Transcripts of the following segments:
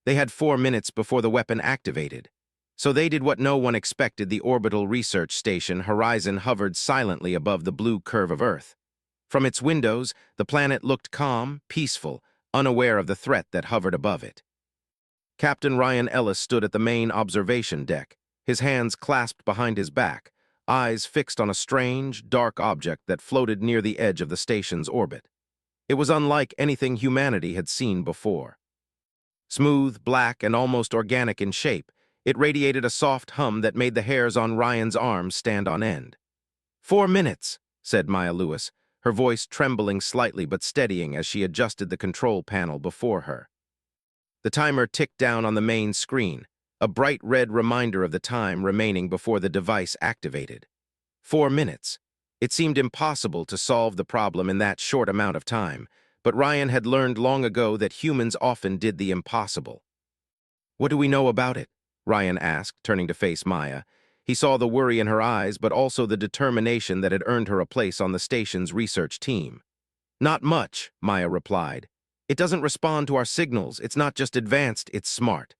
They had 4 minutes before the weapon activated. So they did what no one expected. The orbital research station Horizon hovered silently above the blue curve of Earth. From its windows, the planet looked calm, peaceful, unaware of the threat that hovered above it. Captain Ryan Ellis stood at the main observation deck, his hands clasped behind his back, eyes fixed on a strange, dark object that floated near the edge of the station's orbit. It was unlike anything humanity had seen before. Smooth, black, and almost organic in shape, it radiated a soft hum that made the hairs on Ryan's arms stand on end. 4 minutes, said Maya Lewis, her voice trembling slightly but steadying as she adjusted the control panel before her. The timer ticked down on the main screen, a bright red reminder of the time remaining before the device activated. 4 minutes. It seemed impossible to solve the problem in that short amount of time, but Ryan had learned long ago that humans often did the impossible. What do we know about it? Ryan asked, turning to face Maya. He saw the worry in her eyes, but also the determination that had earned her a place on the station's research team. Not much, Maya replied. It doesn't respond to our signals. It's not just advanced, it's smart.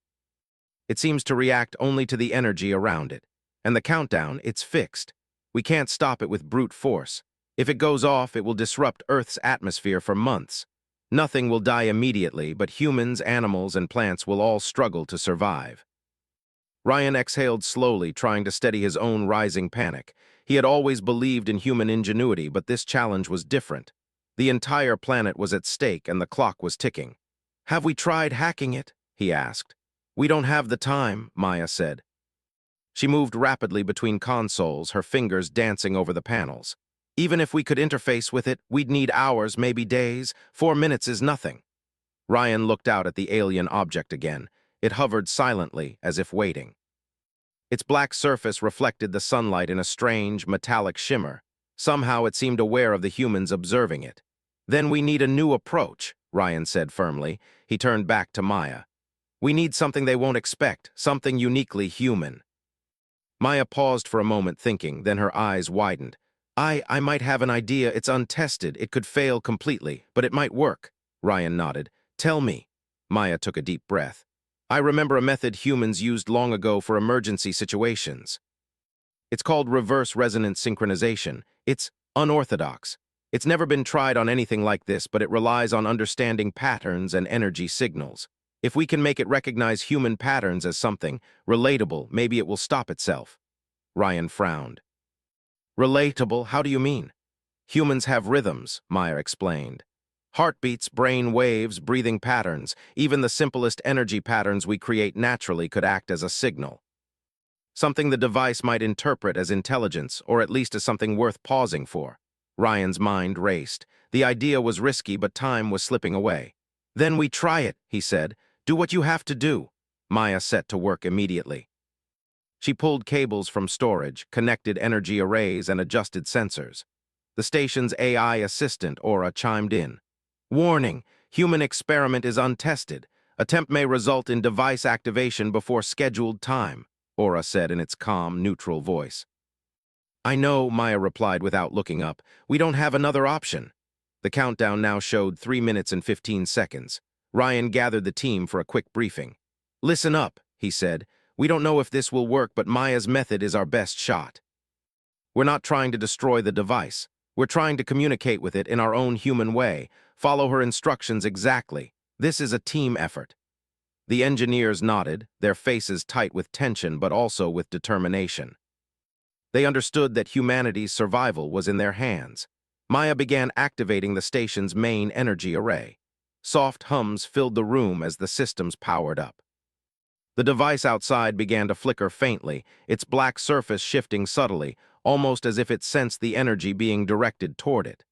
It seems to react only to the energy around it. And the countdown, it's fixed. We can't stop it with brute force. If it goes off, it will disrupt Earth's atmosphere for months. Nothing will die immediately, but humans, animals, and plants will all struggle to survive. Ryan exhaled slowly, trying to steady his own rising panic. He had always believed in human ingenuity, but this challenge was different. The entire planet was at stake, and the clock was ticking. Have we tried hacking it? He asked. We don't have the time, Maya said. She moved rapidly between consoles, her fingers dancing over the panels. Even if we could interface with it, we'd need hours, maybe days. 4 minutes is nothing. Ryan looked out at the alien object again. It hovered silently, as if waiting. Its black surface reflected the sunlight in a strange, metallic shimmer. Somehow it seemed aware of the humans observing it. Then we need a new approach, Ryan said firmly. He turned back to Maya. We need something they won't expect, something uniquely human. Maya paused for a moment thinking, then her eyes widened. I might have an idea. It's untested. It could fail completely, but it might work. Ryan nodded. Tell me. Maya took a deep breath. I remember a method humans used long ago for emergency situations. It's called reverse resonance synchronization. It's unorthodox. It's never been tried on anything like this, but it relies on understanding patterns and energy signals. If we can make it recognize human patterns as something relatable, maybe it will stop itself. Ryan frowned. Relatable? How do you mean? Humans have rhythms, Maya explained. Heartbeats, brain waves, breathing patterns, even the simplest energy patterns we create naturally could act as a signal. Something the device might interpret as intelligence, or at least as something worth pausing for. Ryan's mind raced. The idea was risky, but time was slipping away. Then we try it, he said. Do what you have to do. Maya set to work immediately. She pulled cables from storage, connected energy arrays, and adjusted sensors. The station's AI assistant, Aura, chimed in. Warning, human experiment is untested. Attempt may result in device activation before scheduled time, Aura said in its calm, neutral voice. I know, Maya replied without looking up. We don't have another option. The countdown now showed 3 minutes and 15 seconds. Ryan gathered the team for a quick briefing. Listen up, he said. We don't know if this will work, but Maya's method is our best shot. We're not trying to destroy the device. We're trying to communicate with it in our own human way, follow her instructions exactly. This is a team effort. The engineers nodded, their faces tight with tension but also with determination. They understood that humanity's survival was in their hands. Maya began activating the station's main energy array. Soft hums filled the room as the systems powered up. The device outside began to flicker faintly, its black surface shifting subtly, almost as if it sensed the energy being directed toward it.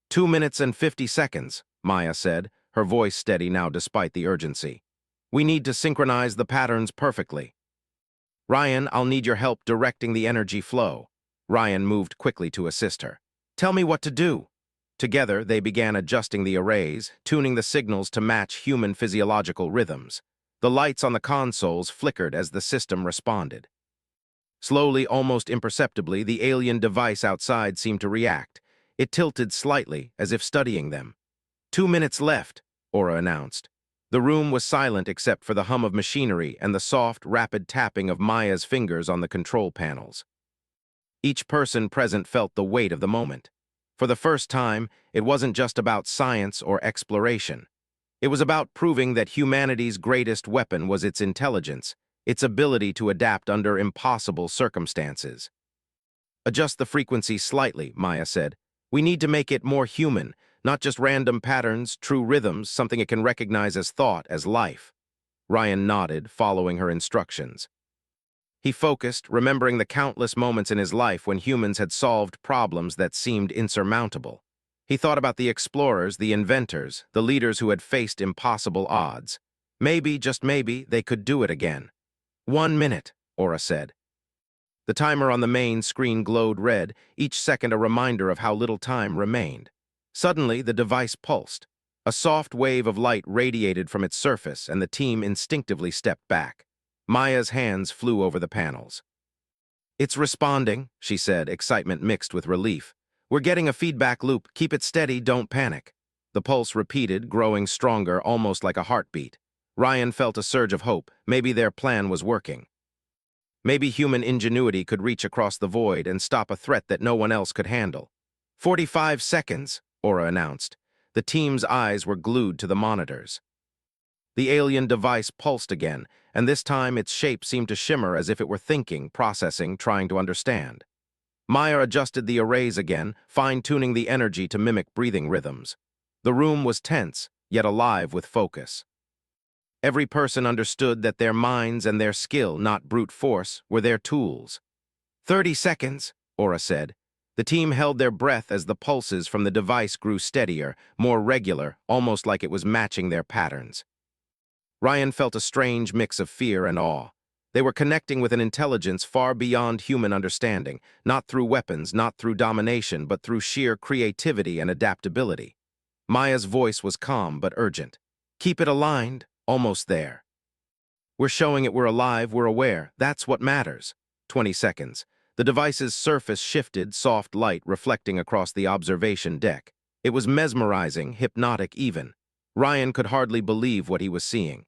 2 minutes and 50 seconds, Maya said, her voice steady now despite the urgency. We need to synchronize the patterns perfectly. Ryan, I'll need your help directing the energy flow. Ryan moved quickly to assist her. Tell me what to do. Together, they began adjusting the arrays, tuning the signals to match human physiological rhythms. The lights on the consoles flickered as the system responded. Slowly, almost imperceptibly, the alien device outside seemed to react. It tilted slightly, as if studying them. 2 minutes left, Aura announced. The room was silent except for the hum of machinery and the soft, rapid tapping of Maya's fingers on the control panels. Each person present felt the weight of the moment. For the first time, it wasn't just about science or exploration. It was about proving that humanity's greatest weapon was its intelligence, its ability to adapt under impossible circumstances. Adjust the frequency slightly, Maya said. We need to make it more human, not just random patterns, true rhythms, something it can recognize as thought, as life. Ryan nodded, following her instructions. He focused, remembering the countless moments in his life when humans had solved problems that seemed insurmountable. He thought about the explorers, the inventors, the leaders who had faced impossible odds. Maybe, just maybe, they could do it again. 1 minute, Aura said. The timer on the main screen glowed red, each second a reminder of how little time remained. Suddenly, the device pulsed. A soft wave of light radiated from its surface, and the team instinctively stepped back. Maya's hands flew over the panels. It's responding, she said, excitement mixed with relief. We're getting a feedback loop. Keep it steady, don't panic. The pulse repeated, growing stronger, almost like a heartbeat. Ryan felt a surge of hope. Maybe their plan was working. Maybe human ingenuity could reach across the void and stop a threat that no one else could handle. 45 seconds, Aura announced. The team's eyes were glued to the monitors. The alien device pulsed again, and this time its shape seemed to shimmer as if it were thinking, processing, trying to understand. Maya adjusted the arrays again, fine-tuning the energy to mimic breathing rhythms. The room was tense, yet alive with focus. Every person understood that their minds and their skill, not brute force, were their tools. 30 seconds, Aura said. The team held their breath as the pulses from the device grew steadier, more regular, almost like it was matching their patterns. Ryan felt a strange mix of fear and awe. They were connecting with an intelligence far beyond human understanding, not through weapons, not through domination, but through sheer creativity and adaptability. Maya's voice was calm but urgent. Keep it aligned, almost there. We're showing it we're alive, we're aware. That's what matters. 20 seconds. The device's surface shifted, soft light reflecting across the observation deck. It was mesmerizing, hypnotic even. Ryan could hardly believe what he was seeing.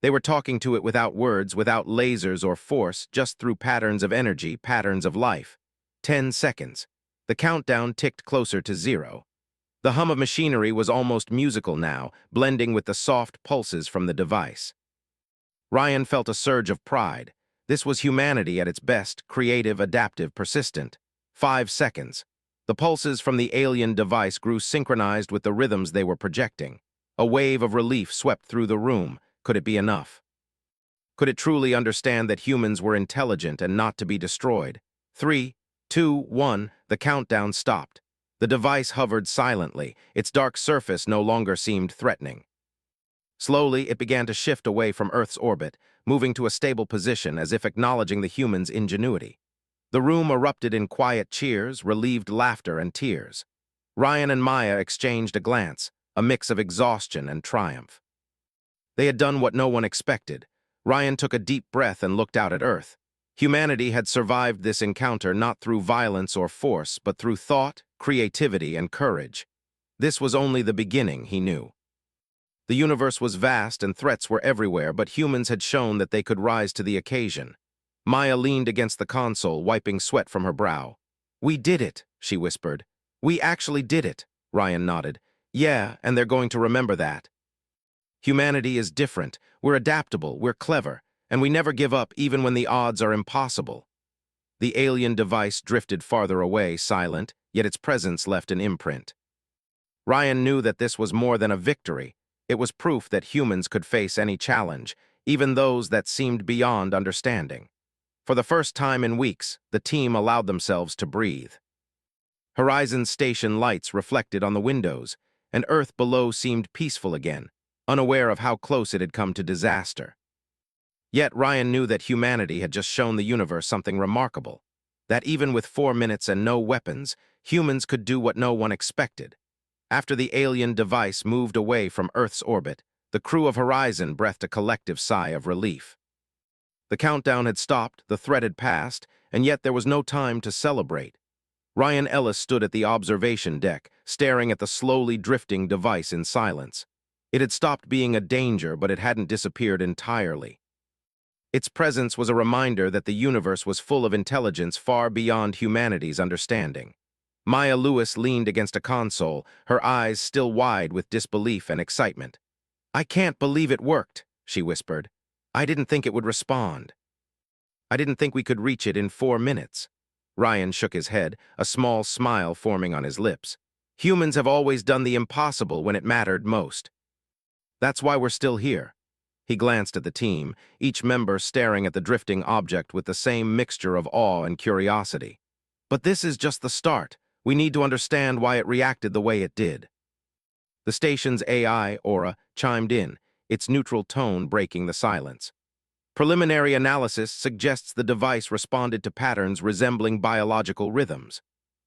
They were talking to it without words, without lasers or force, just through patterns of energy, patterns of life. 10 seconds. The countdown ticked closer to 0. The hum of machinery was almost musical now, blending with the soft pulses from the device. Ryan felt a surge of pride. This was humanity at its best, creative, adaptive, persistent. 5 seconds. The pulses from the alien device grew synchronized with the rhythms they were projecting. A wave of relief swept through the room. Could it be enough? Could it truly understand that humans were intelligent and not to be destroyed? 3, 2, 1, the countdown stopped. The device hovered silently. Its dark surface no longer seemed threatening. Slowly, it began to shift away from Earth's orbit, moving to a stable position as if acknowledging the humans' ingenuity. The room erupted in quiet cheers, relieved laughter, and tears. Ryan and Maya exchanged a glance, a mix of exhaustion and triumph. They had done what no one expected. Ryan took a deep breath and looked out at Earth. Humanity had survived this encounter not through violence or force, but through thought, creativity, and courage. This was only the beginning, he knew. The universe was vast and threats were everywhere, but humans had shown that they could rise to the occasion. Maya leaned against the console, wiping sweat from her brow. We did it, she whispered. We actually did it, Ryan nodded. Yeah, and they're going to remember that. Humanity is different. We're adaptable, we're clever, and we never give up even when the odds are impossible. The alien device drifted farther away, silent, yet its presence left an imprint. Ryan knew that this was more than a victory. It was proof that humans could face any challenge, even those that seemed beyond understanding. For the first time in weeks, the team allowed themselves to breathe. Horizon station lights reflected on the windows, and Earth below seemed peaceful again, unaware of how close it had come to disaster. Yet Ryan knew that humanity had just shown the universe something remarkable, that even with 4 minutes and no weapons, humans could do what no one expected. After the alien device moved away from Earth's orbit, the crew of Horizon breathed a collective sigh of relief. The countdown had stopped, the threat had passed, and yet there was no time to celebrate. Ryan Ellis stood at the observation deck, staring at the slowly drifting device in silence. It had stopped being a danger, but it hadn't disappeared entirely. Its presence was a reminder that the universe was full of intelligence far beyond humanity's understanding. Maya Lewis leaned against a console, her eyes still wide with disbelief and excitement. "I can't believe it worked," she whispered. "I didn't think it would respond. I didn't think we could reach it in 4 minutes." Ryan shook his head, a small smile forming on his lips. "Humans have always done the impossible when it mattered most. That's why we're still here." He glanced at the team, each member staring at the drifting object with the same mixture of awe and curiosity. "But this is just the start. We need to understand why it reacted the way it did." The station's AI, Aura, chimed in, its neutral tone breaking the silence. "Preliminary analysis suggests the device responded to patterns resembling biological rhythms.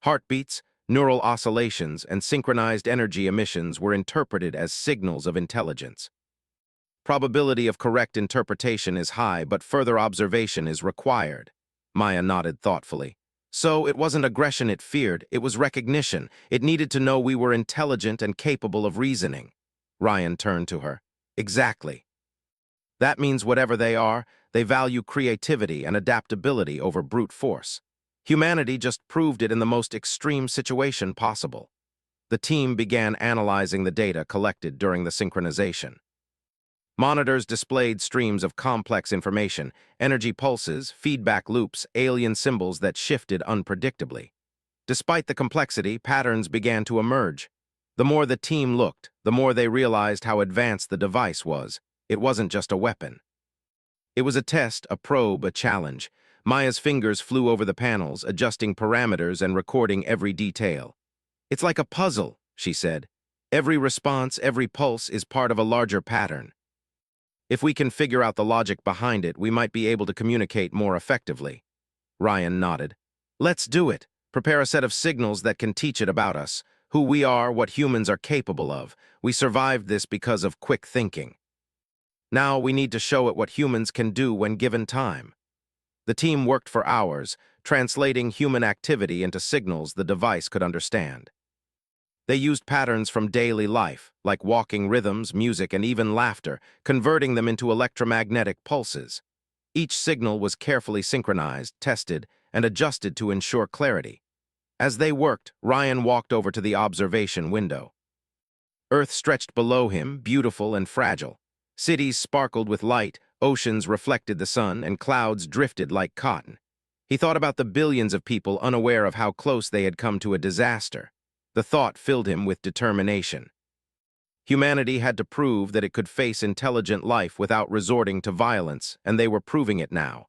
Heartbeats, neural oscillations, and synchronized energy emissions were interpreted as signals of intelligence. Probability of correct interpretation is high, but further observation is required." Maya nodded thoughtfully. "So it wasn't aggression it feared, it was recognition. It needed to know we were intelligent and capable of reasoning." Ryan turned to her. "Exactly. That means whatever they are, they value creativity and adaptability over brute force. Humanity just proved it in the most extreme situation possible." The team began analyzing the data collected during the synchronization. Monitors displayed streams of complex information, energy pulses, feedback loops, alien symbols that shifted unpredictably. Despite the complexity, patterns began to emerge. The more the team looked, the more they realized how advanced the device was. It wasn't just a weapon. It was a test, a probe, a challenge. Maya's fingers flew over the panels, adjusting parameters and recording every detail. "It's like a puzzle," she said. "Every response, every pulse is part of a larger pattern. If we can figure out the logic behind it, we might be able to communicate more effectively." Ryan nodded. "Let's do it. Prepare a set of signals that can teach it about us, who we are, what humans are capable of. We survived this because of quick thinking. Now we need to show it what humans can do when given time." The team worked for hours, translating human activity into signals the device could understand. They used patterns from daily life, like walking rhythms, music, and even laughter, converting them into electromagnetic pulses. Each signal was carefully synchronized, tested, and adjusted to ensure clarity. As they worked, Ryan walked over to the observation window. Earth stretched below him, beautiful and fragile. Cities sparkled with light, oceans reflected the sun, and clouds drifted like cotton. He thought about the billions of people unaware of how close they had come to a disaster. The thought filled him with determination. Humanity had to prove that it could face intelligent life without resorting to violence, and they were proving it now.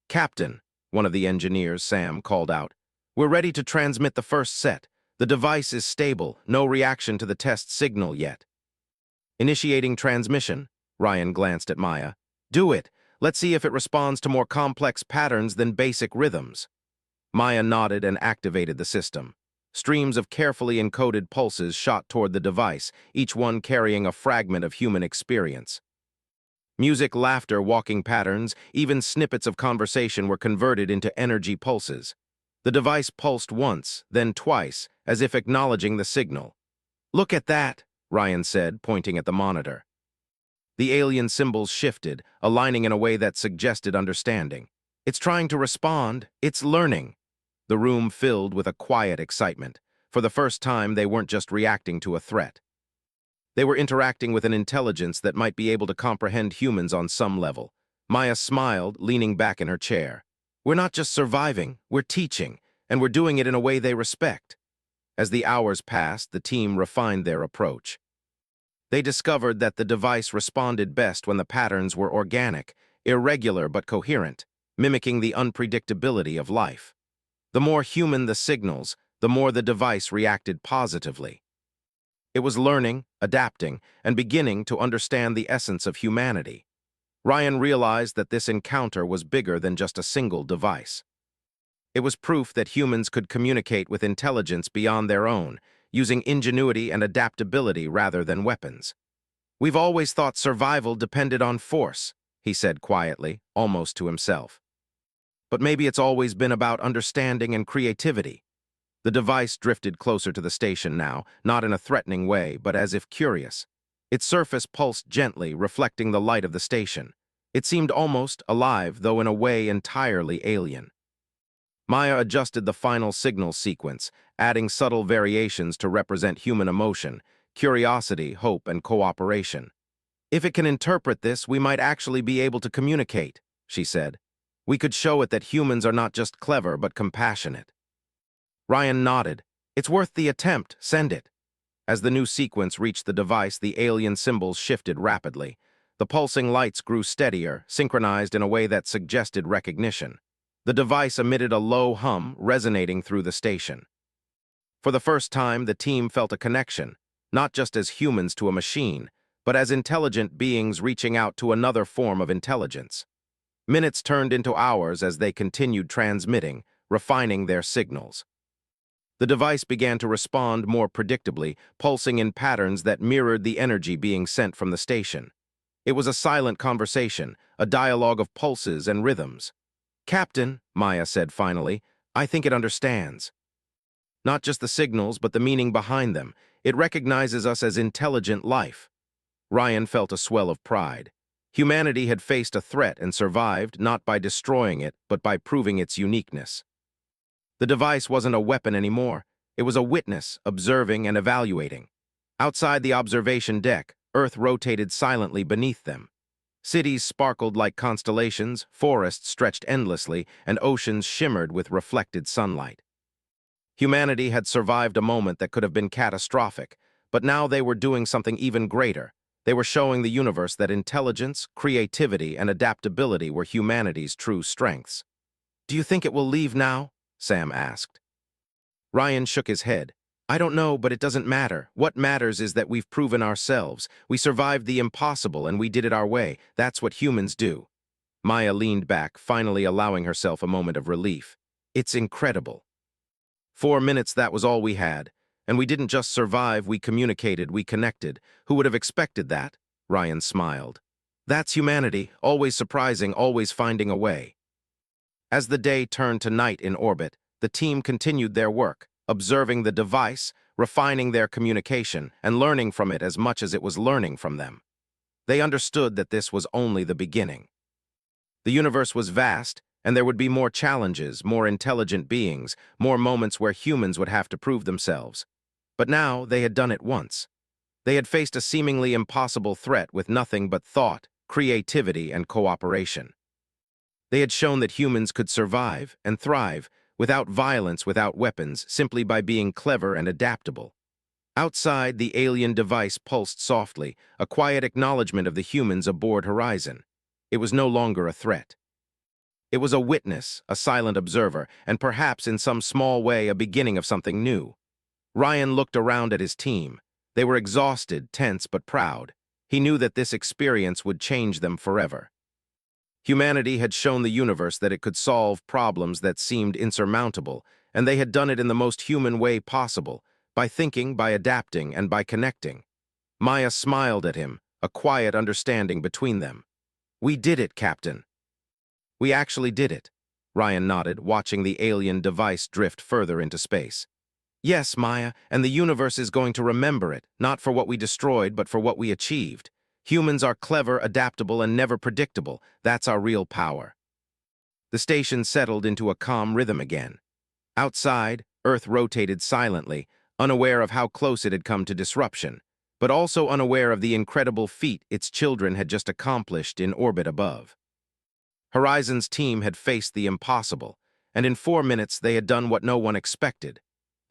"Captain," one of the engineers, Sam, called out, "we're ready to transmit the first set. The device is stable, no reaction to the test signal yet." "Initiating transmission," Ryan glanced at Maya. "Do it. Let's see if it responds to more complex patterns than basic rhythms." Maya nodded and activated the system. Streams of carefully encoded pulses shot toward the device, each one carrying a fragment of human experience. Music, laughter, walking patterns, even snippets of conversation were converted into energy pulses. The device pulsed once, then twice, as if acknowledging the signal. "Look at that," Ryan said, pointing at the monitor. The alien symbols shifted, aligning in a way that suggested understanding. "It's trying to respond. It's learning." The room filled with a quiet excitement. For the first time, they weren't just reacting to a threat. They were interacting with an intelligence that might be able to comprehend humans on some level. Maya smiled, leaning back in her chair. "We're not just surviving, we're teaching, and we're doing it in a way they respect." As the hours passed, the team refined their approach. They discovered that the device responded best when the patterns were organic, irregular but coherent, mimicking the unpredictability of life. The more human the signals, the more the device reacted positively. It was learning, adapting, and beginning to understand the essence of humanity. Ryan realized that this encounter was bigger than just a single device. It was proof that humans could communicate with intelligence beyond their own, using ingenuity and adaptability rather than weapons. "We've always thought survival depended on force," he said quietly, almost to himself. "But maybe it's always been about understanding and creativity." The device drifted closer to the station now, not in a threatening way, but as if curious. Its surface pulsed gently, reflecting the light of the station. It seemed almost alive, though in a way entirely alien. Maya adjusted the final signal sequence, adding subtle variations to represent human emotion, curiosity, hope, and cooperation. "If it can interpret this, we might actually be able to communicate," she said. "We could show it that humans are not just clever, but compassionate." Ryan nodded. "It's worth the attempt. Send it." As the new sequence reached the device, the alien symbols shifted rapidly. The pulsing lights grew steadier, synchronized in a way that suggested recognition. The device emitted a low hum, resonating through the station. For the first time, the team felt a connection, not just as humans to a machine, but as intelligent beings reaching out to another form of intelligence. Minutes turned into hours as they continued transmitting, refining their signals. The device began to respond more predictably, pulsing in patterns that mirrored the energy being sent from the station. It was a silent conversation, a dialogue of pulses and rhythms. "Captain," Maya said finally, "I think it understands. Not just the signals, but the meaning behind them. It recognizes us as intelligent life." Ryan felt a swell of pride. Humanity had faced a threat and survived, not by destroying it, but by proving its uniqueness. The device wasn't a weapon anymore. It was a witness, observing and evaluating. Outside the observation deck, Earth rotated silently beneath them. Cities sparkled like constellations, forests stretched endlessly, and oceans shimmered with reflected sunlight. Humanity had survived a moment that could have been catastrophic, but now they were doing something even greater. They were showing the universe that intelligence, creativity, and adaptability were humanity's true strengths. "Do you think it will leave now?" Sam asked. Ryan shook his head. "I don't know, but it doesn't matter. What matters is that we've proven ourselves. We survived the impossible, and we did it our way. That's what humans do." Maya leaned back, finally allowing herself a moment of relief. "It's incredible. 4 minutes, that was all we had. And we didn't just survive, we communicated, we connected. Who would have expected that?" Ryan smiled. "That's humanity, always surprising, always finding a way." As the day turned to night in orbit, the team continued their work, observing the device, refining their communication, and learning from it as much as it was learning from them. They understood that this was only the beginning. The universe was vast, and there would be more challenges, more intelligent beings, more moments where humans would have to prove themselves. But now they had done it once. They had faced a seemingly impossible threat with nothing but thought, creativity, and cooperation. They had shown that humans could survive and thrive without violence, without weapons, simply by being clever and adaptable. Outside, the alien device pulsed softly, a quiet acknowledgement of the humans aboard Horizon. It was no longer a threat. It was a witness, a silent observer, and perhaps in some small way a beginning of something new. Ryan looked around at his team. They were exhausted, tense, but proud. He knew that this experience would change them forever. Humanity had shown the universe that it could solve problems that seemed insurmountable, and they had done it in the most human way possible, by thinking, by adapting, and by connecting. Maya smiled at him, a quiet understanding between them. "We did it, Captain." "We actually did it," Ryan nodded, watching the alien device drift further into space. "Yes, Maya, and the universe is going to remember it, not for what we destroyed, but for what we achieved. Humans are clever, adaptable, and never predictable. That's our real power." The station settled into a calm rhythm again. Outside, Earth rotated silently, unaware of how close it had come to disruption, but also unaware of the incredible feat its children had just accomplished in orbit above. Horizon's team had faced the impossible, and in 4 minutes they had done what no one expected.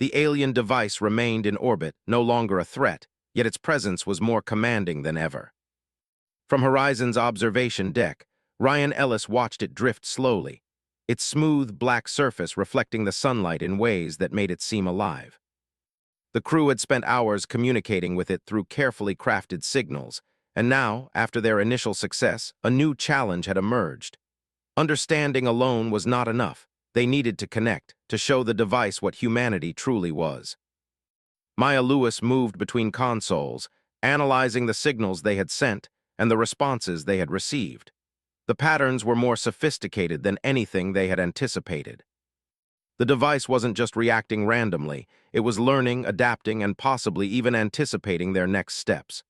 The alien device remained in orbit, no longer a threat, yet its presence was more commanding than ever. From Horizon's observation deck, Ryan Ellis watched it drift slowly, its smooth black surface reflecting the sunlight in ways that made it seem alive. The crew had spent hours communicating with it through carefully crafted signals, and now, after their initial success, a new challenge had emerged. Understanding alone was not enough. They needed to connect, to show the device what humanity truly was. Maya Lewis moved between consoles, analyzing the signals they had sent and the responses they had received. The patterns were more sophisticated than anything they had anticipated. The device wasn't just reacting randomly, it was learning, adapting, and possibly even anticipating their next steps.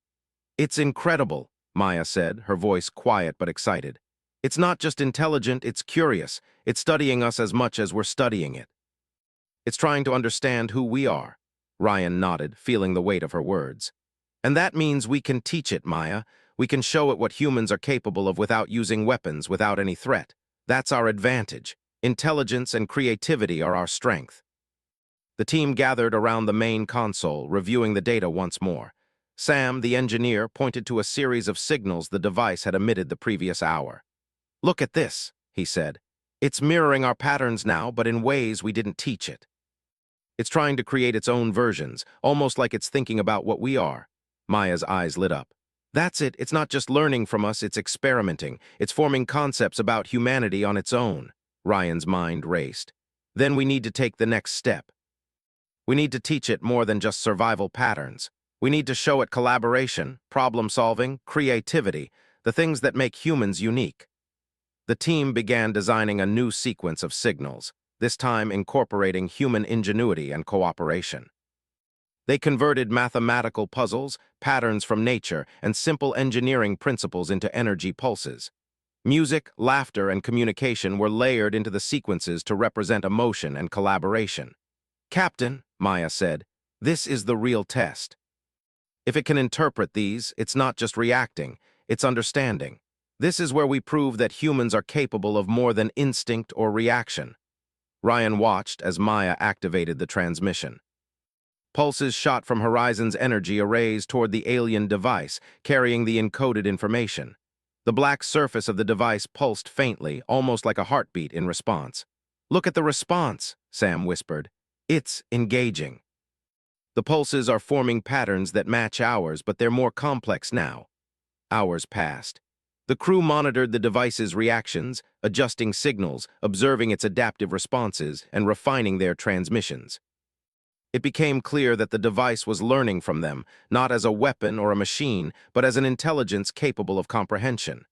It's incredible, Maya said, her voice quiet but excited. It's not just intelligent, it's curious. It's studying us as much as we're studying it. It's trying to understand who we are. Ryan nodded, feeling the weight of her words. And that means we can teach it, Maya. We can show it what humans are capable of without using weapons, without any threat. That's our advantage. Intelligence and creativity are our strength. The team gathered around the main console, reviewing the data once more. Sam, the engineer, pointed to a series of signals the device had emitted the previous hour. "Look at this," he said. "It's mirroring our patterns now, but in ways we didn't teach it. It's trying to create its own versions, almost like it's thinking about what we are." Maya's eyes lit up. "That's it. It's not just learning from us, it's experimenting. It's forming concepts about humanity on its own." Ryan's mind raced. "Then we need to take the next step. We need to teach it more than just survival patterns. We need to show it collaboration, problem-solving, creativity, the things that make humans unique." The team began designing a new sequence of signals, this time incorporating human ingenuity and cooperation. They converted mathematical puzzles, patterns from nature, and simple engineering principles into energy pulses. Music, laughter, and communication were layered into the sequences to represent emotion and collaboration. "Captain," Maya said, "this is the real test. If it can interpret these, it's not just reacting, it's understanding. This is where we prove that humans are capable of more than instinct or reaction." Ryan watched as Maya activated the transmission. Pulses shot from Horizon's energy arrays toward the alien device, carrying the encoded information. The black surface of the device pulsed faintly, almost like a heartbeat in response. "Look at the response," Sam whispered. "It's engaging." The pulses are forming patterns that match ours, but they're more complex now. Hours passed. The crew monitored the device's reactions, adjusting signals, observing its adaptive responses, and refining their transmissions. It became clear that the device was learning from them, not as a weapon or a machine, but as an intelligence capable of comprehension.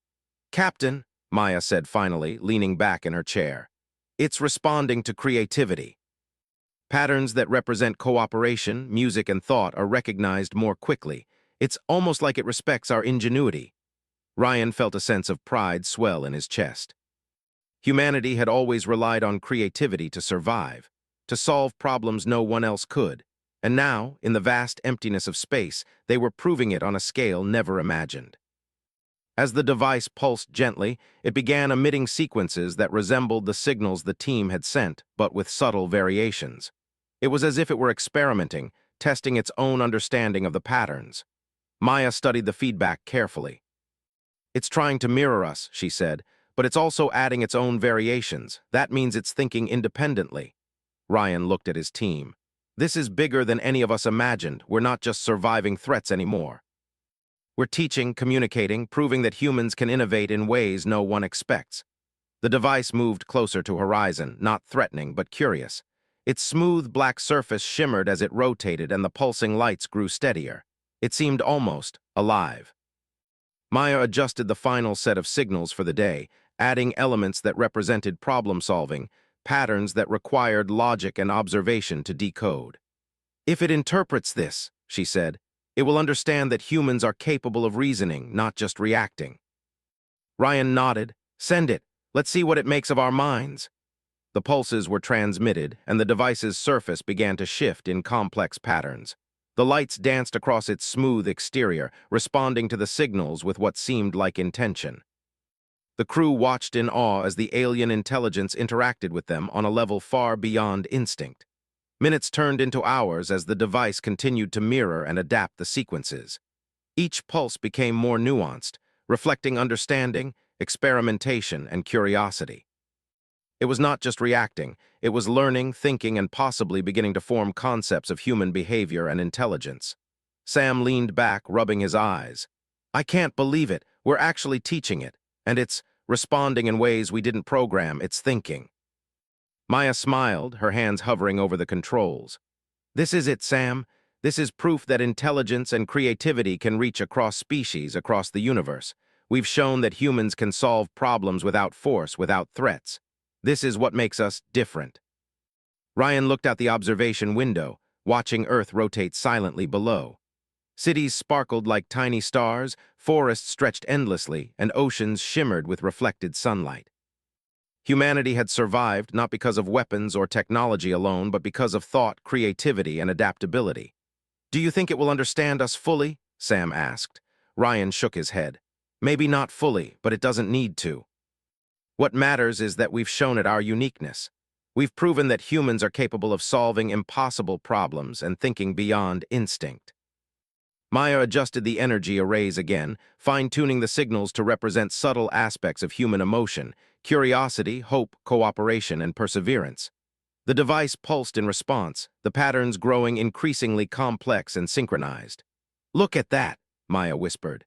"Captain," Maya said finally, leaning back in her chair, "it's responding to creativity. Patterns that represent cooperation, music, and thought are recognized more quickly. It's almost like it respects our ingenuity." Ryan felt a sense of pride swell in his chest. Humanity had always relied on creativity to survive, to solve problems no one else could. And now, in the vast emptiness of space, they were proving it on a scale never imagined. As the device pulsed gently, it began emitting sequences that resembled the signals the team had sent, but with subtle variations. It was as if it were experimenting, testing its own understanding of the patterns. Maya studied the feedback carefully. "It's trying to mirror us," she said, "but it's also adding its own variations. That means it's thinking independently." Ryan looked at his team. "This is bigger than any of us imagined. We're not just surviving threats anymore. We're teaching, communicating, proving that humans can innovate in ways no one expects." The device moved closer to Horizon, not threatening but curious. Its smooth black surface shimmered as it rotated and the pulsing lights grew steadier. It seemed almost alive. Maya adjusted the final set of signals for the day, adding elements that represented problem-solving, patterns that required logic and observation to decode. "If it interprets this," she said, "it will understand that humans are capable of reasoning, not just reacting." Ryan nodded. "Send it. Let's see what it makes of our minds." The pulses were transmitted, and the device's surface began to shift in complex patterns. The lights danced across its smooth exterior, responding to the signals with what seemed like intention. The crew watched in awe as the alien intelligence interacted with them on a level far beyond instinct. Minutes turned into hours as the device continued to mirror and adapt the sequences. Each pulse became more nuanced, reflecting understanding, experimentation, and curiosity. It was not just reacting, it was learning, thinking, and possibly beginning to form concepts of human behavior and intelligence. Sam leaned back, rubbing his eyes. "I can't believe it. We're actually teaching it, and it's responding in ways we didn't program, it's thinking." Maya smiled, her hands hovering over the controls. "This is it, Sam. This is proof that intelligence and creativity can reach across species, across the universe. We've shown that humans can solve problems without force, without threats. This is what makes us different." Ryan looked out the observation window, watching Earth rotate silently below. Cities sparkled like tiny stars, forests stretched endlessly, and oceans shimmered with reflected sunlight. Humanity had survived not because of weapons or technology alone, but because of thought, creativity, and adaptability. "Do you think it will understand us fully?" Sam asked. Ryan shook his head. "Maybe not fully, but it doesn't need to. What matters is that we've shown it our uniqueness. We've proven that humans are capable of solving impossible problems and thinking beyond instinct." Maya adjusted the energy arrays again, fine-tuning the signals to represent subtle aspects of human emotion: curiosity, hope, cooperation, and perseverance. The device pulsed in response, the patterns growing increasingly complex and synchronized. "Look at that," Maya whispered.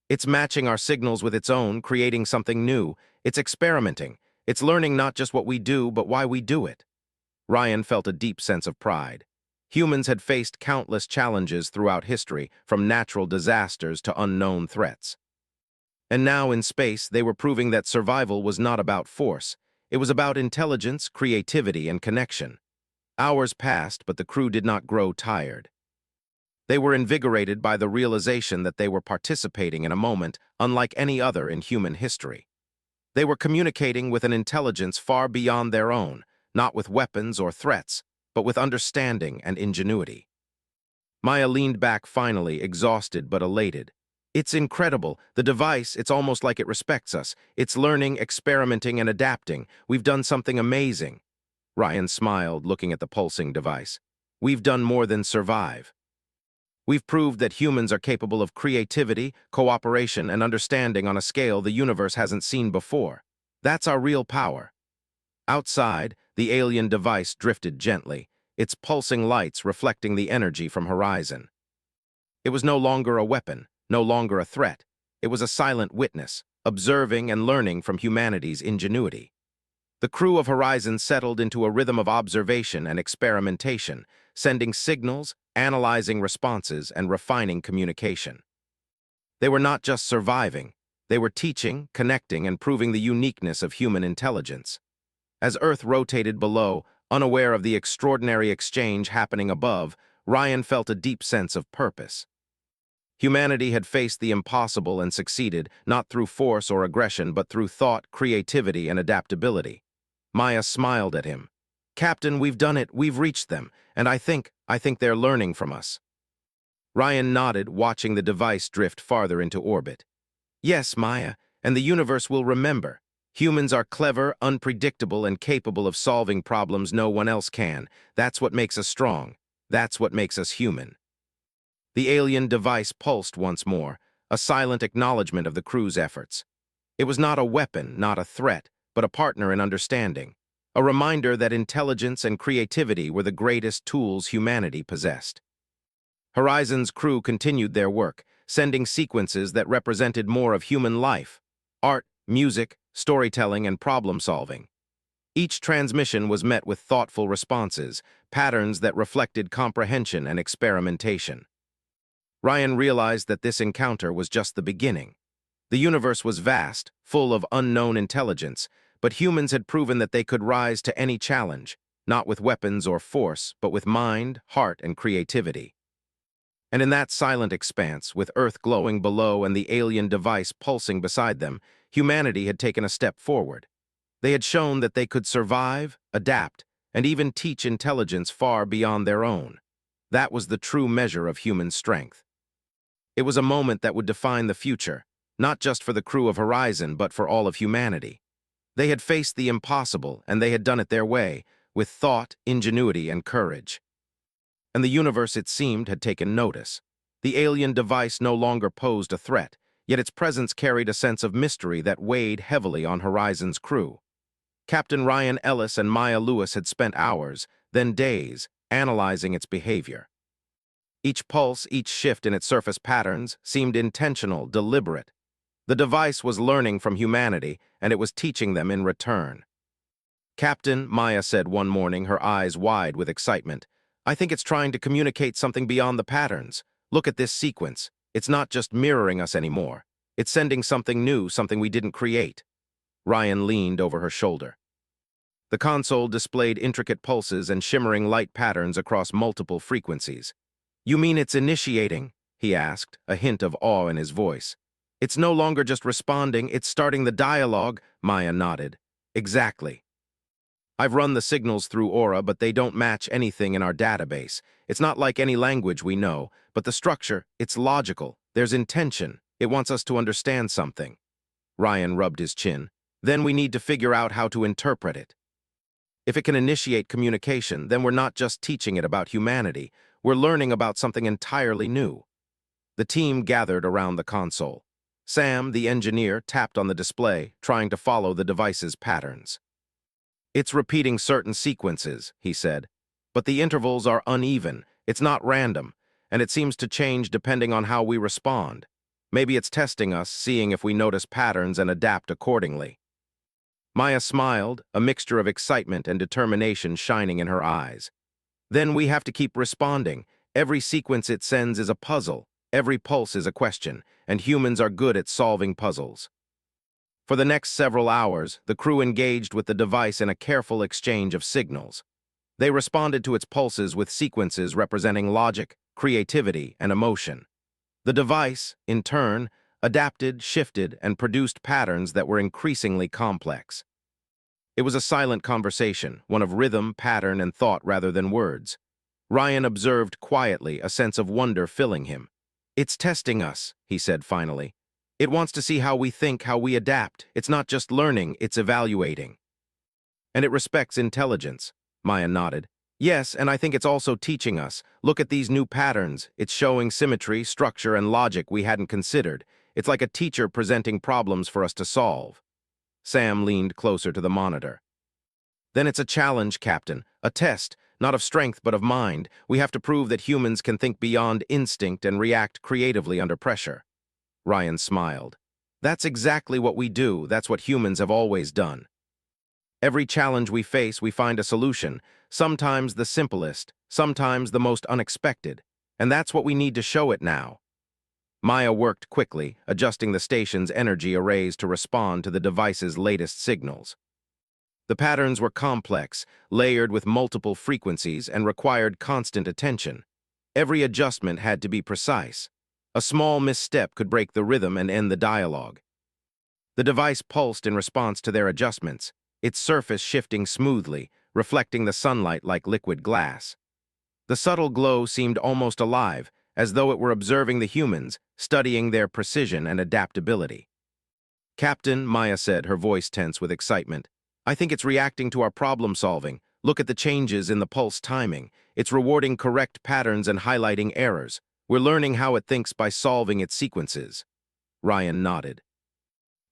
"It's matching our signals with its own, creating something new. It's experimenting. It's learning not just what we do, but why we do it." Ryan felt a deep sense of pride. Humans had faced countless challenges throughout history, from natural disasters to unknown threats. And now in space, they were proving that survival was not about force. It was about intelligence, creativity, and connection. Hours passed, but the crew did not grow tired. They were invigorated by the realization that they were participating in a moment unlike any other in human history. They were communicating with an intelligence far beyond their own, not with weapons or threats, but with understanding and ingenuity. Maya leaned back finally, exhausted but elated. "It's incredible. The device, it's almost like it respects us. It's learning, experimenting, and adapting. We've done something amazing." Ryan smiled, looking at the pulsing device. "We've done more than survive. We've proved that humans are capable of creativity, cooperation, and understanding on a scale the universe hasn't seen before. That's our real power." Outside, the alien device drifted gently, its pulsing lights reflecting the energy from Horizon. It was no longer a weapon, no longer a threat. It was a silent witness, observing and learning from humanity's ingenuity. The crew of Horizon settled into a rhythm of observation and experimentation, sending signals, analyzing responses, and refining communication. They were not just surviving, they were teaching, connecting, and proving the uniqueness of human intelligence. As Earth rotated below, unaware of the extraordinary exchange happening above, Ryan felt a deep sense of purpose. Humanity had faced the impossible and succeeded, not through force or aggression, but through thought, creativity, and adaptability. Maya smiled at him. "Captain, we've done it, we've reached them, and I think they're learning from us." Ryan nodded, watching the device drift farther into orbit. "Yes, Maya, and the universe will remember. Humans are clever, unpredictable, and capable of solving problems no one else can. That's what makes us strong. That's what makes us human." The alien device pulsed once more, a silent acknowledgement of the crew's efforts. It was not a weapon, not a threat, but a partner in understanding, a reminder that intelligence and creativity were the greatest tools humanity possessed. Horizon's crew continued their work, sending sequences that represented more of human life: art, music, storytelling, and problem-solving. Each transmission was met with thoughtful responses, patterns that reflected comprehension and experimentation. Ryan realized that this encounter was just the beginning. The universe was vast, full of unknown intelligence, but humans had proven that they could rise to any challenge, not with weapons or force, but with mind, heart, and creativity. And in that silent expanse, with Earth glowing below and the alien device pulsing beside them, humanity had taken a step forward. They had shown that they could survive, adapt, and even teach intelligence far beyond their own. That was the true measure of human strength. It was a moment that would define the future, not just for the crew of Horizon, but for all of humanity. They had faced the impossible, and they had done it their way, with thought, ingenuity, and courage. And the universe, it seemed, had taken notice. The alien device no longer posed a threat, yet its presence carried a sense of mystery that weighed heavily on Horizon's crew. Captain Ryan Ellis and Maya Lewis had spent hours, then days, analyzing its behavior. Each pulse, each shift in its surface patterns, seemed intentional, deliberate. The device was learning from humanity, and it was teaching them in return. "Captain," Maya said one morning, her eyes wide with excitement, "I think it's trying to communicate something beyond the patterns. Look at this sequence. It's not just mirroring us anymore. It's sending something new, something we didn't create." Ryan leaned over her shoulder. The console displayed intricate pulses and shimmering light patterns across multiple frequencies. "You mean it's initiating?" he asked, a hint of awe in his voice. It's no longer just responding, it's starting the dialogue, Maya nodded. Exactly. I've run the signals through Aura, but they don't match anything in our database. It's not like any language we know, but the structure, it's logical. There's intention. It wants us to understand something. Ryan rubbed his chin. Then we need to figure out how to interpret it. If it can initiate communication, then we're not just teaching it about humanity. We're learning about something entirely new. The team gathered around the console. Sam, the engineer, tapped on the display, trying to follow the device's patterns. It's repeating certain sequences, he said, but the intervals are uneven, it's not random, and it seems to change depending on how we respond. Maybe it's testing us, seeing if we notice patterns and adapt accordingly. Maya smiled, a mixture of excitement and determination shining in her eyes. Then we have to keep responding. Every sequence it sends is a puzzle, every pulse is a question, and humans are good at solving puzzles. For the next several hours, the crew engaged with the device in a careful exchange of signals. They responded to its pulses with sequences representing logic, creativity, and emotion. The device, in turn, adapted, shifted, and produced patterns that were increasingly complex. It was a silent conversation, one of rhythm, pattern, and thought rather than words. Ryan observed quietly, a sense of wonder filling him. It's testing us, he said finally. It wants to see how we think, how we adapt. It's not just learning, it's evaluating. And it respects intelligence, Maya nodded. Yes, and I think it's also teaching us. Look at these new patterns. It's showing symmetry, structure, and logic we hadn't considered. It's like a teacher presenting problems for us to solve. Sam leaned closer to the monitor. Then it's a challenge, Captain. A test, not of strength but of mind. We have to prove that humans can think beyond instinct and react creatively under pressure. Ryan smiled. That's exactly what we do. That's what humans have always done. Every challenge we face, we find a solution, sometimes the simplest, sometimes the most unexpected, and that's what we need to show it now. Maya worked quickly, adjusting the station's energy arrays to respond to the device's latest signals. The patterns were complex, layered with multiple frequencies, and required constant attention. Every adjustment had to be precise. A small misstep could break the rhythm and end the dialogue. The device pulsed in response to their adjustments, its surface shifting smoothly, reflecting the sunlight like liquid glass. The subtle glow seemed almost alive, as though it were observing the humans, studying their precision and adaptability. Captain, Maya said, her voice tense with excitement, I think it's reacting to our problem-solving. Look at the changes in the pulse timing. It's rewarding correct patterns and highlighting errors. We're learning how it thinks by solving its sequences. Ryan nodded.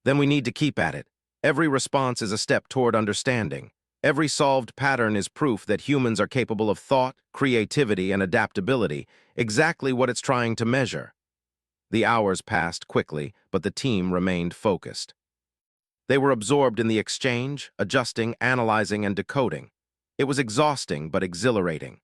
Then we need to keep at it. Every response is a step toward understanding. Every solved pattern is proof that humans are capable of thought, creativity, and adaptability, exactly what it's trying to measure. The hours passed quickly, but the team remained focused. They were absorbed in the exchange, adjusting, analyzing, and decoding. It was exhausting but exhilarating.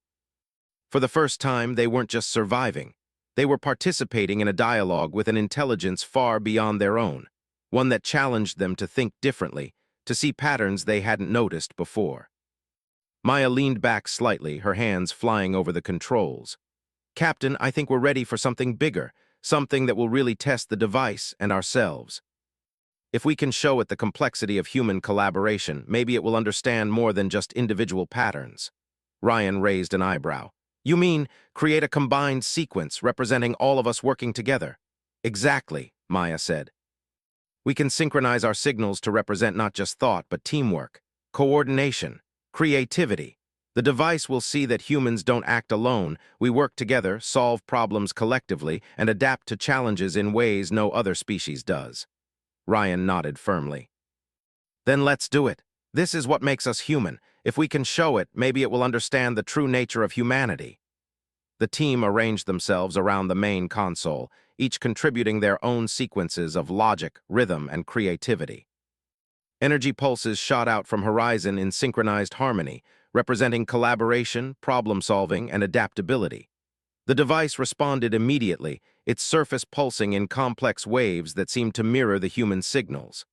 For the first time, they weren't just surviving. They were participating in a dialogue with an intelligence far beyond their own, one that challenged them to think differently, to see patterns they hadn't noticed before. Maya leaned back slightly, her hands flying over the controls. Captain, I think we're ready for something bigger, something that will really test the device and ourselves. If we can show it the complexity of human collaboration, maybe it will understand more than just individual patterns. Ryan raised an eyebrow. You mean, create a combined sequence representing all of us working together? Exactly, Maya said. We can synchronize our signals to represent not just thought, but teamwork, coordination, creativity. The device will see that humans don't act alone. We work together, solve problems collectively, and adapt to challenges in ways no other species does. Ryan nodded firmly. Then let's do it. This is what makes us human. If we can show it, maybe it will understand the true nature of humanity. The team arranged themselves around the main console, each contributing their own sequences of logic, rhythm, and creativity. Energy pulses shot out from horizon in synchronized harmony, representing collaboration, problem-solving, and adaptability. The device responded immediately, its surface pulsing in complex waves that seemed to mirror the human signals.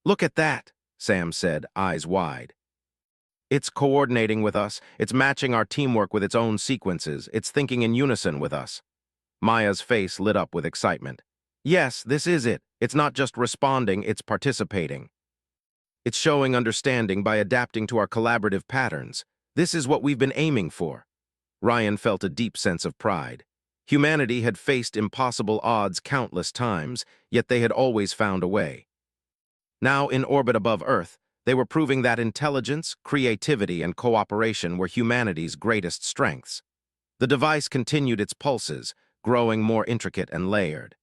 Look at that, Sam said, eyes wide. It's coordinating with us, it's matching our teamwork with its own sequences, it's thinking in unison with us. Maya's face lit up with excitement. Yes, this is it. It's not just responding, it's participating. It's showing understanding by adapting to our collaborative patterns. This is what we've been aiming for. Ryan felt a deep sense of pride. Humanity had faced impossible odds countless times, yet they had always found a way. Now, in orbit above Earth, they were proving that intelligence, creativity, and cooperation were humanity's greatest strengths. The device continued its pulses, growing more intricate and layered.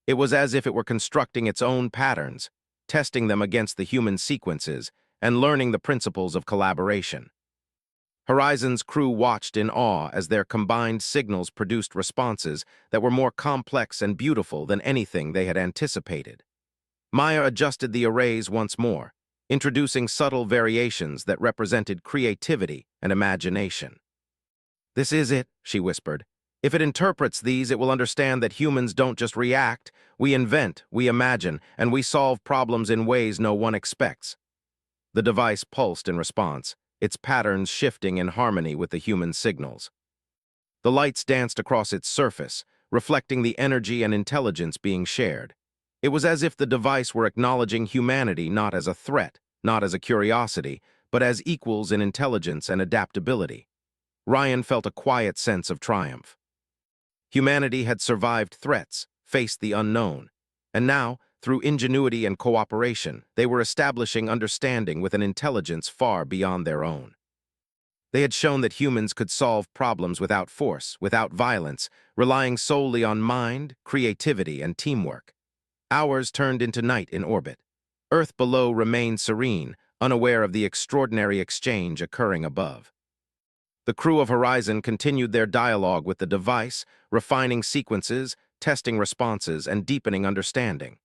It was as if it were constructing its own patterns, testing them against the human sequences, and learning the principles of collaboration. Horizon's crew watched in awe as their combined signals produced responses that were more complex and beautiful than anything they had anticipated. Maya adjusted the arrays once more, introducing subtle variations that represented creativity and imagination. "This is it," she whispered. "If it interprets these, it will understand that humans don't just react, we invent, we imagine, and we solve problems in ways no one expects." The device pulsed in response, its patterns shifting in harmony with the human signals. The lights danced across its surface, reflecting the energy and intelligence being shared. It was as if the device were acknowledging humanity not as a threat, not as a curiosity, but as equals in intelligence and adaptability. Ryan felt a quiet sense of triumph. Humanity had survived threats, faced the unknown, and now, through ingenuity and cooperation, they were establishing understanding with an intelligence far beyond their own. They had shown that humans could solve problems without force, without violence, relying solely on mind, creativity, and teamwork. Hours turned into night in orbit. Earth below remained serene, unaware of the extraordinary exchange occurring above. The crew of Horizon continued their dialogue with the device, refining sequences, testing responses, and deepening understanding.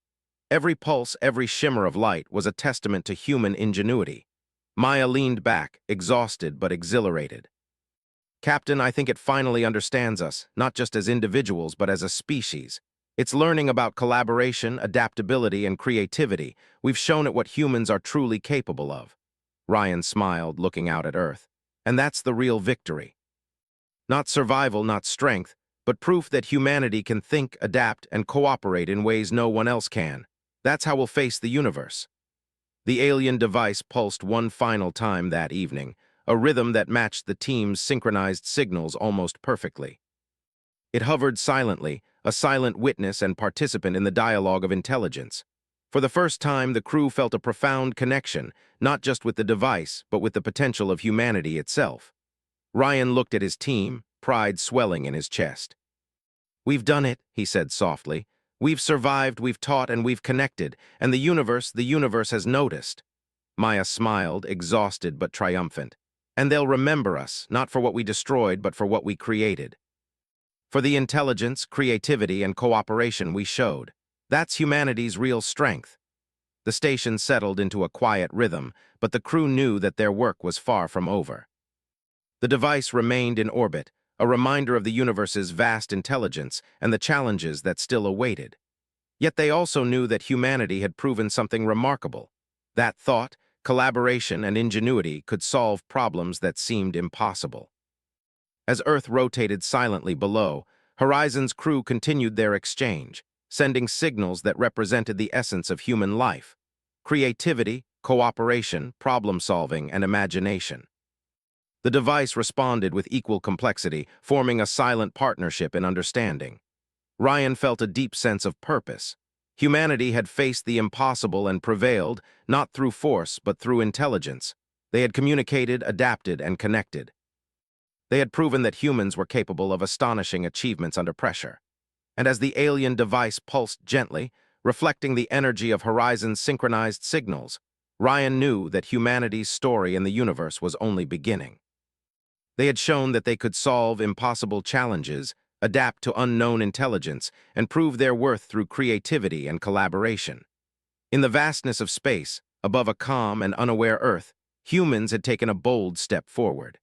Every pulse, every shimmer of light was a testament to human ingenuity. Maya leaned back, exhausted but exhilarated. "Captain, I think it finally understands us, not just as individuals but as a species. It's learning about collaboration, adaptability, and creativity. We've shown it what humans are truly capable of." Ryan smiled, looking out at Earth. "And that's the real victory. Not survival, not strength, but proof that humanity can think, adapt, and cooperate in ways no one else can. That's how we'll face the universe." The alien device pulsed one final time that evening, a rhythm that matched the team's synchronized signals almost perfectly. It hovered silently, a silent witness and participant in the dialogue of intelligence. For the first time, the crew felt a profound connection, not just with the device, but with the potential of humanity itself. Ryan looked at his team, pride swelling in his chest. "We've done it," he said softly. "We've survived, we've taught, and we've connected, and the universe has noticed." Maya smiled, exhausted but triumphant. "And they'll remember us, not for what we destroyed, but for what we created. For the intelligence, creativity, and cooperation we showed. That's humanity's real strength." The station settled into a quiet rhythm, but the crew knew that their work was far from over. The device remained in orbit, a reminder of the universe's vast intelligence and the challenges that still awaited. Yet they also knew that humanity had proven something remarkable, that thought, collaboration, and ingenuity could solve problems that seemed impossible. As Earth rotated silently below, Horizon's crew continued their exchange, sending signals that represented the essence of human life: creativity, cooperation, problem-solving, and imagination. The device responded with equal complexity, forming a silent partnership in understanding. Ryan felt a deep sense of purpose. Humanity had faced the impossible and prevailed, not through force, but through intelligence. They had communicated, adapted, and connected. They had proven that humans were capable of astonishing achievements under pressure. And as the alien device pulsed gently, reflecting the energy of Horizon's synchronized signals, Ryan knew that humanity's story in the universe was only beginning. They had shown that they could solve impossible challenges, adapt to unknown intelligence, and prove their worth through creativity and collaboration. In the vastness of space, above a calm and unaware Earth, humans had taken a bold step forward.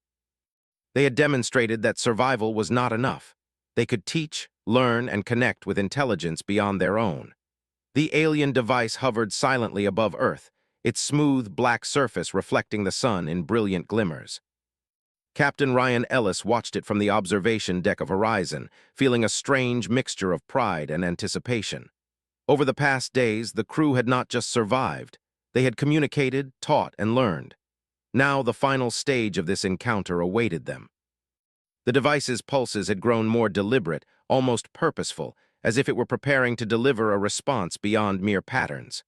They had demonstrated that survival was not enough. They could teach, learn, and connect with intelligence beyond their own. The alien device hovered silently above Earth, its smooth, black surface reflecting the sun in brilliant glimmers. Captain Ryan Ellis watched it from the observation deck of Horizon, feeling a strange mixture of pride and anticipation. Over the past days, the crew had not just survived. They had communicated, taught, and learned. Now the final stage of this encounter awaited them. The device's pulses had grown more deliberate, almost purposeful, as if it were preparing to deliver a response beyond mere patterns.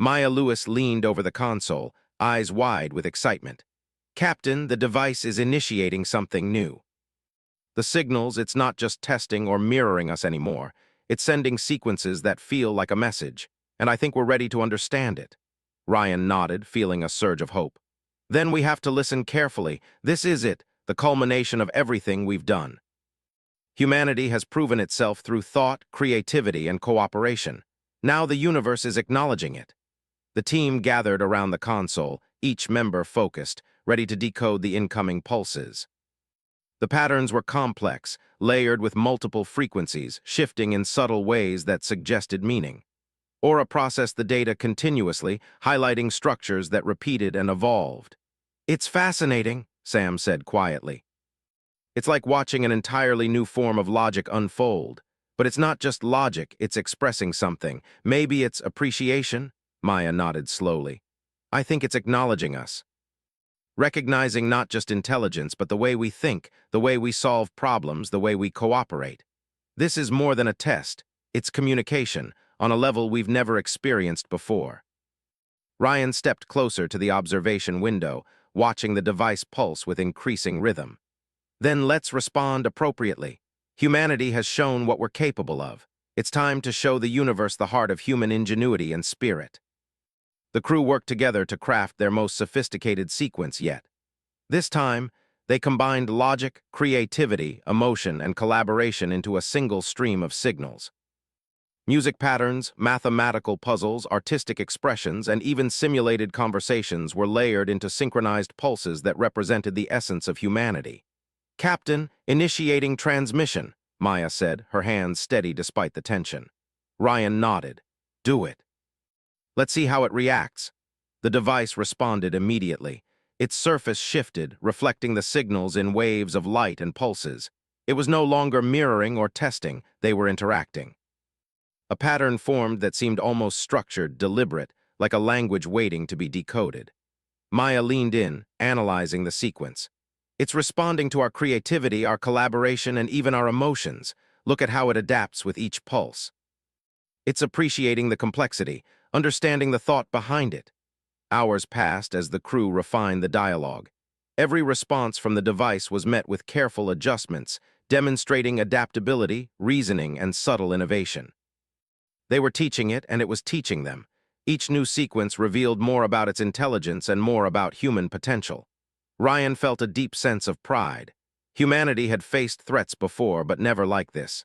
Maya Lewis leaned over the console, eyes wide with excitement. "Captain, the device is initiating something new. The signals, it's not just testing or mirroring us anymore. It's sending sequences that feel like a message, and I think we're ready to understand it." Ryan nodded, feeling a surge of hope. "Then we have to listen carefully. This is it, the culmination of everything we've done. Humanity has proven itself through thought, creativity, and cooperation. Now the universe is acknowledging it." The team gathered around the console, each member focused, ready to decode the incoming pulses. The patterns were complex, layered with multiple frequencies, shifting in subtle ways that suggested meaning. Aura processed the data continuously, highlighting structures that repeated and evolved. "It's fascinating," Sam said quietly. "It's like watching an entirely new form of logic unfold. But it's not just logic, it's expressing something. Maybe it's appreciation?" Maya nodded slowly. "I think it's acknowledging us. Recognizing not just intelligence, but the way we think, the way we solve problems, the way we cooperate. This is more than a test. It's communication, on a level we've never experienced before." Ryan stepped closer to the observation window, watching the device pulse with increasing rhythm. "Then let's respond appropriately. Humanity has shown what we're capable of. It's time to show the universe the heart of human ingenuity and spirit." The crew worked together to craft their most sophisticated sequence yet. This time, they combined logic, creativity, emotion, and collaboration into a single stream of signals. Music patterns, mathematical puzzles, artistic expressions, and even simulated conversations were layered into synchronized pulses that represented the essence of humanity. "Captain, initiating transmission," Maya said, her hands steady despite the tension. Ryan nodded. "Do it. Let's see how it reacts." The device responded immediately. Its surface shifted, reflecting the signals in waves of light and pulses. It was no longer mirroring or testing, they were interacting. A pattern formed that seemed almost structured, deliberate, like a language waiting to be decoded. Maya leaned in, analyzing the sequence. "It's responding to our creativity, our collaboration, and even our emotions. Look at how it adapts with each pulse. It's appreciating the complexity, understanding the thought behind it." Hours passed as the crew refined the dialogue. Every response from the device was met with careful adjustments, demonstrating adaptability, reasoning, and subtle innovation. They were teaching it, and it was teaching them. Each new sequence revealed more about its intelligence and more about human potential. Ryan felt a deep sense of pride. Humanity had faced threats before, but never like this.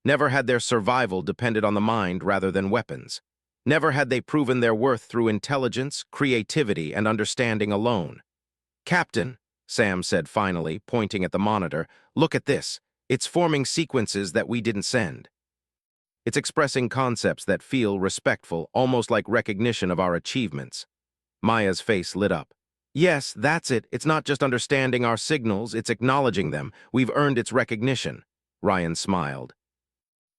Never had their survival depended on the mind rather than weapons. Never had they proven their worth through intelligence, creativity, and understanding alone. "Captain," Sam said finally, pointing at the monitor, "look at this. It's forming sequences that we didn't send. It's expressing concepts that feel respectful, almost like recognition of our achievements." Maya's face lit up. "Yes, that's it. It's not just understanding our signals, it's acknowledging them. We've earned its recognition." Ryan smiled.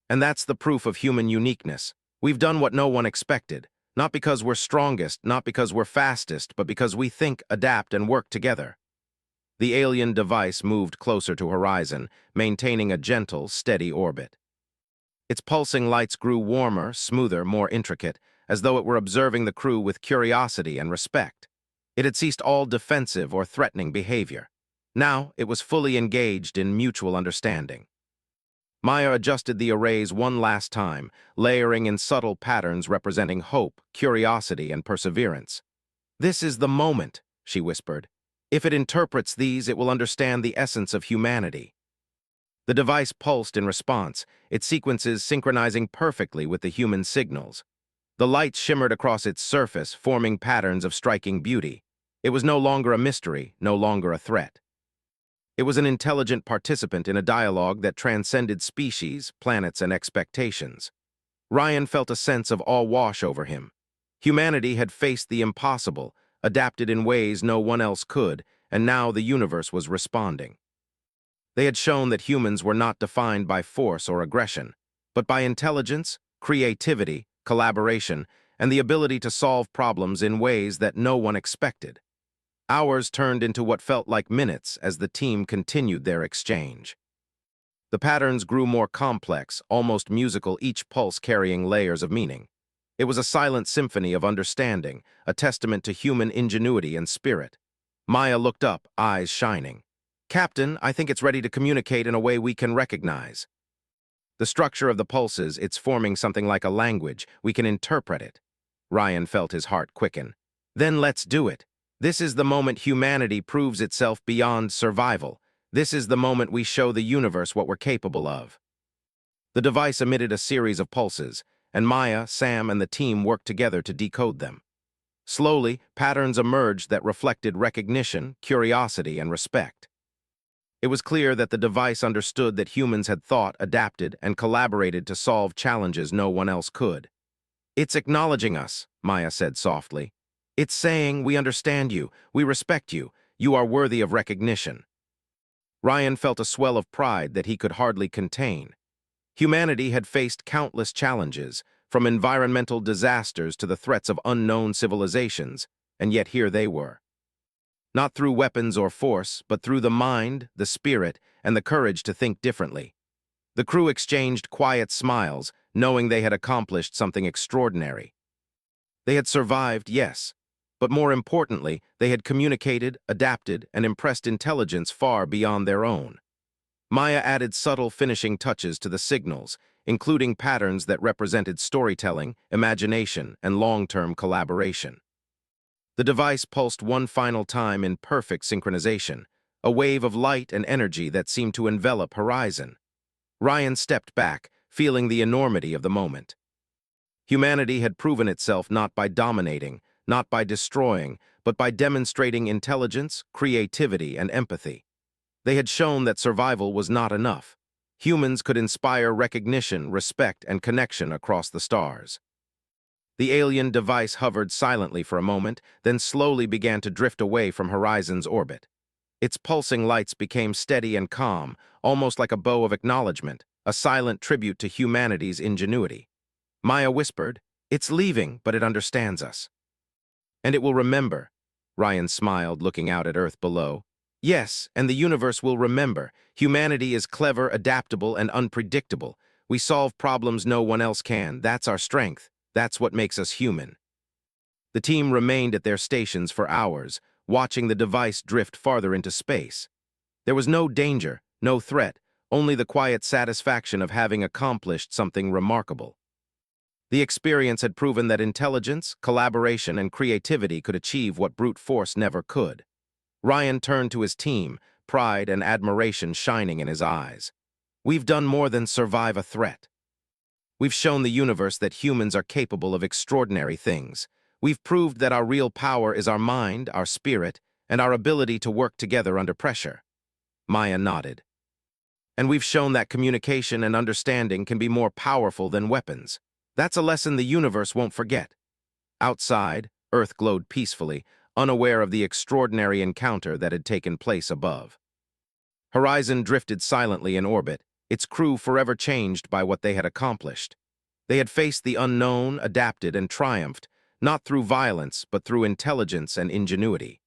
"And that's the proof of human uniqueness. We've done what no one expected. Not because we're strongest, not because we're fastest, but because we think, adapt, and work together." The alien device moved closer to Horizon, maintaining a gentle, steady orbit. Its pulsing lights grew warmer, smoother, more intricate, as though it were observing the crew with curiosity and respect. It had ceased all defensive or threatening behavior. Now it was fully engaged in mutual understanding. Maya adjusted the arrays one last time, layering in subtle patterns representing hope, curiosity, and perseverance. "This is the moment," she whispered. "If it interprets these, it will understand the essence of humanity." The device pulsed in response, its sequences synchronizing perfectly with the human signals. The light shimmered across its surface, forming patterns of striking beauty. It was no longer a mystery, no longer a threat. It was an intelligent participant in a dialogue that transcended species, planets, and expectations. Ryan felt a sense of awe wash over him. Humanity had faced the impossible, adapted in ways no one else could, and now the universe was responding. They had shown that humans were not defined by force or aggression, but by intelligence, creativity, collaboration, and the ability to solve problems in ways that no one expected. Hours turned into what felt like minutes as the team continued their exchange. The patterns grew more complex, almost musical, each pulse carrying layers of meaning. It was a silent symphony of understanding, a testament to human ingenuity and spirit. Maya looked up, eyes shining. "Captain, I think it's ready to communicate in a way we can recognize." The structure of the pulses, it's forming something like a language. We can interpret it. Ryan felt his heart quicken. "Then let's do it. This is the moment humanity proves itself beyond survival. This is the moment we show the universe what we're capable of." The device emitted a series of pulses, and Maya, Sam, and the team worked together to decode them. Slowly, patterns emerged that reflected recognition, curiosity, and respect. It was clear that the device understood that humans had thought, adapted, and collaborated to solve challenges no one else could. "It's acknowledging us," Maya said softly. "It's saying, we understand you, we respect you, you are worthy of recognition." Ryan felt a swell of pride that he could hardly contain. Humanity had faced countless challenges, from environmental disasters to the threats of unknown civilizations, and yet here they were. Not through weapons or force, but through the mind, the spirit, and the courage to think differently. The crew exchanged quiet smiles, knowing they had accomplished something extraordinary. They had survived, yes, but more importantly, they had communicated, adapted, and impressed intelligence far beyond their own. Maya added subtle finishing touches to the signals, including patterns that represented storytelling, imagination, and long-term collaboration. The device pulsed one final time in perfect synchronization, a wave of light and energy that seemed to envelop Horizon. Ryan stepped back, feeling the enormity of the moment. Humanity had proven itself not by dominating, not by destroying, but by demonstrating intelligence, creativity, and empathy. They had shown that survival was not enough. Humans could inspire recognition, respect, and connection across the stars. The alien device hovered silently for a moment, then slowly began to drift away from Horizon's orbit. Its pulsing lights became steady and calm, almost like a bow of acknowledgement, a silent tribute to humanity's ingenuity. Maya whispered, "It's leaving, but it understands us." "And it will remember." Ryan smiled, looking out at Earth below. "Yes, and the universe will remember. Humanity is clever, adaptable, and unpredictable. We solve problems no one else can. That's our strength. That's what makes us human." The team remained at their stations for hours, watching the device drift farther into space. There was no danger, no threat, only the quiet satisfaction of having accomplished something remarkable. The experience had proven that intelligence, collaboration, and creativity could achieve what brute force never could. Ryan turned to his team, pride and admiration shining in his eyes. "We've done more than survive a threat. We've shown the universe that humans are capable of extraordinary things. We've proved that our real power is our mind, our spirit, and our ability to work together under pressure." Maya nodded. "And we've shown that communication and understanding can be more powerful than weapons. That's a lesson the universe won't forget." Outside, Earth glowed peacefully, unaware of the extraordinary encounter that had taken place above. Horizon drifted silently in orbit, its crew forever changed by what they had accomplished. They had faced the unknown, adapted, and triumphed, not through violence, but through intelligence and ingenuity.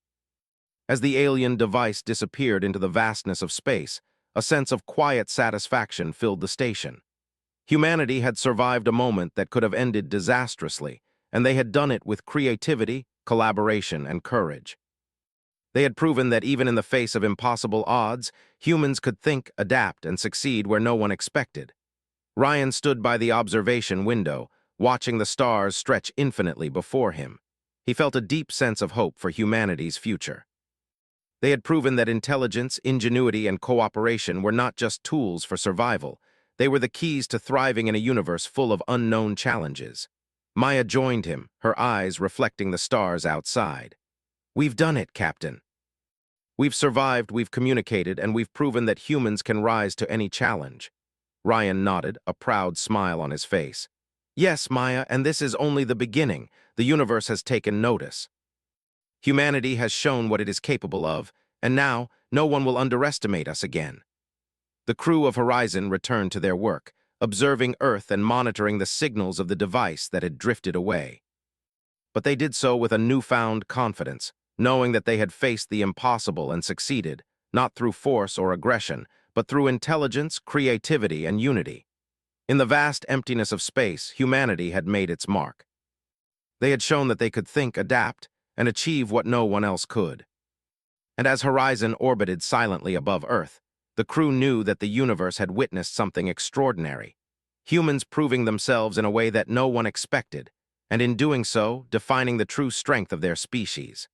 As the alien device disappeared into the vastness of space, a sense of quiet satisfaction filled the station. Humanity had survived a moment that could have ended disastrously, and they had done it with creativity, collaboration, and courage. They had proven that even in the face of impossible odds, humans could think, adapt, and succeed where no one expected. Ryan stood by the observation window, watching the stars stretch infinitely before him. He felt a deep sense of hope for humanity's future. They had proven that intelligence, ingenuity, and cooperation were not just tools for survival. They were the keys to thriving in a universe full of unknown challenges. Maya joined him, her eyes reflecting the stars outside. "We've done it, Captain. We've survived, we've communicated, and we've proven that humans can rise to any challenge." Ryan nodded, a proud smile on his face. "Yes, Maya, and this is only the beginning. The universe has taken notice. Humanity has shown what it is capable of, And now, no one will underestimate us again. The crew of Horizon returned to their work, observing Earth and monitoring the signals of the device that had drifted away. But they did so with a newfound confidence, knowing that they had faced the impossible and succeeded, not through force or aggression, but through intelligence, creativity, and unity. In the vast emptiness of space, humanity had made its mark. They had shown that they could think, adapt, and achieve what no one else could. And as Horizon orbited silently above Earth, the crew knew that the universe had witnessed something extraordinary. Humans proving themselves in a way that no one expected, and in doing so, defining the true strength of their species.